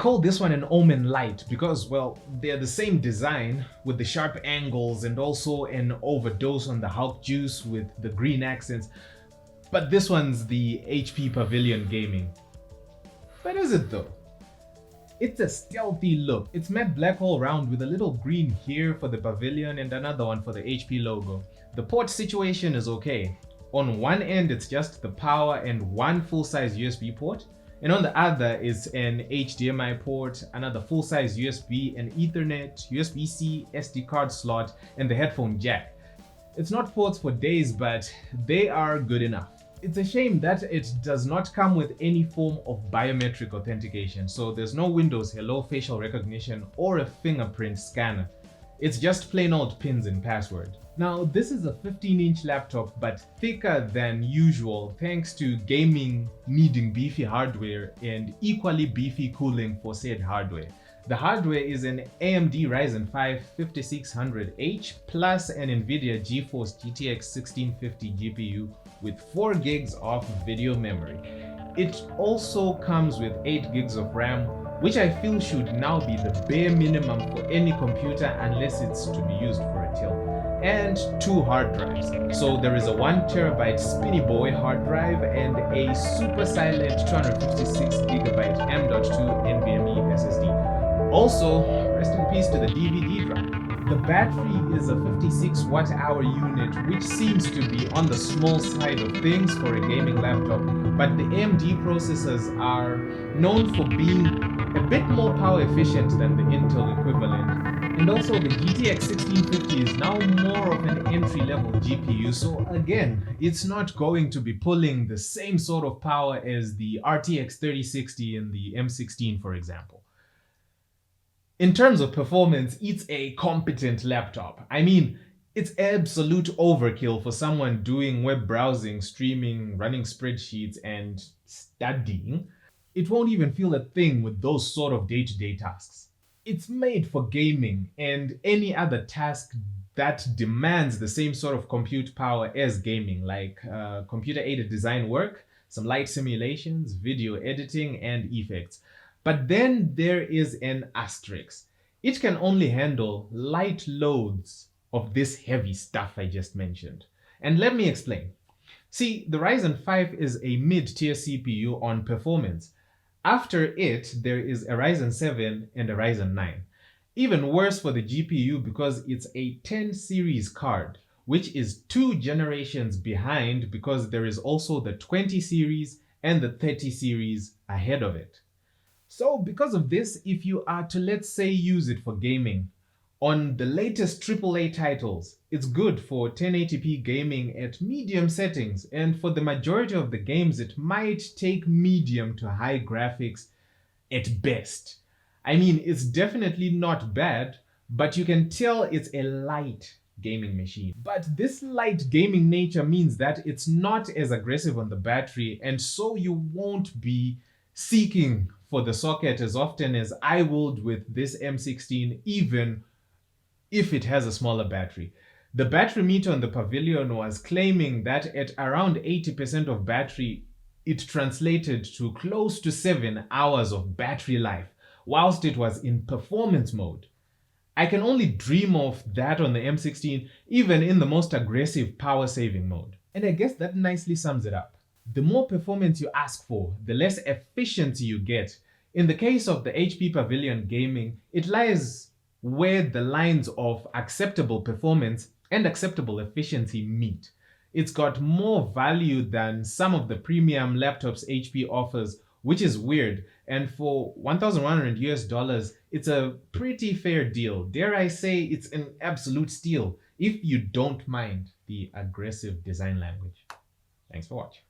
call this one an Omen Lite because, well, they're the same design with the sharp angles and also an overdose on the Hulk juice with the green accents. But this one's the HP Pavilion Gaming. But is it though? It's a stealthy look. It's matte black all around with a little green here for the pavilion and another one for the HP logo. The port situation is okay. On one end it's just the power and one full-size USB port, and on the other is an HDMI port, another full-size USB, an Ethernet, USB-C, SD card slot, and the headphone jack. It's not ports for days, but they are good enough. It's a shame that it does not come with any form of biometric authentication, so there's no Windows Hello facial recognition or a fingerprint scanner. It's just plain old pins and password. Now, this is a 15-inch laptop, but thicker than usual thanks to gaming needing beefy hardware and equally beefy cooling for said hardware. The hardware is an AMD Ryzen 5 5600H plus an NVIDIA GeForce GTX 1650 GPU with 4 gigs of video memory. It also comes with 8 gigs of RAM, which I feel should now be the bare minimum for any computer unless it's to be used for a till. And 2 hard drives. So there is a 1TB Spinny Boy hard drive and a super silent 256GB M.2 NVMe SSD. Also, rest in peace to the DVD drive. The battery is a 56 watt-hour unit, which seems to be on the small side of things for a gaming laptop, but the AMD processors are known for being a bit more power efficient than the Intel equivalent. And also the GTX 1650 is now more of an entry-level GPU, so again, it's not going to be pulling the same sort of power as the RTX 3060 in the M16, for example. In terms of performance, it's a competent laptop. I mean, it's absolute overkill for someone doing web browsing, streaming, running spreadsheets, and studying. It won't even feel a thing with those sort of day-to-day tasks. It's made for gaming and any other task that demands the same sort of compute power as gaming, like computer-aided design work, some light simulations, video editing, and effects. But then there is an asterisk. It can only handle light loads of this heavy stuff I just mentioned. And let me explain. See, the Ryzen 5 is a mid-tier CPU on performance. After it, there is a Ryzen 7 and a Ryzen 9. Even worse for the GPU because it's a 10 series card, which is 2 generations behind because there is also the 20 series and the 30 series ahead of it. So because of this, if you are to, let's say, use it for gaming, on the latest AAA titles, it's good for 1080p gaming at medium settings, and for the majority of the games it might take medium to high graphics at best. I mean, it's definitely not bad, but you can tell it's a light gaming machine. But this light gaming nature means that it's not as aggressive on the battery, and so you won't be seeking for the socket as often as I would with this M16, even if it has a smaller battery. The battery meter on the Pavilion was claiming that at around 80% of battery, it translated to close to 7 hours of battery life, whilst it was in performance mode. I can only dream of that on the M16, even in the most aggressive power saving mode. And I guess that nicely sums it up. The more performance you ask for, the less efficiency you get. In the case of the HP Pavilion Gaming, it lies where the lines of acceptable performance and acceptable efficiency meet. It's got more value than some of the premium laptops HP offers, which is weird. And for $1,100 US, it's a pretty fair deal. Dare I say it's an absolute steal if you don't mind the aggressive design language. Thanks for watching.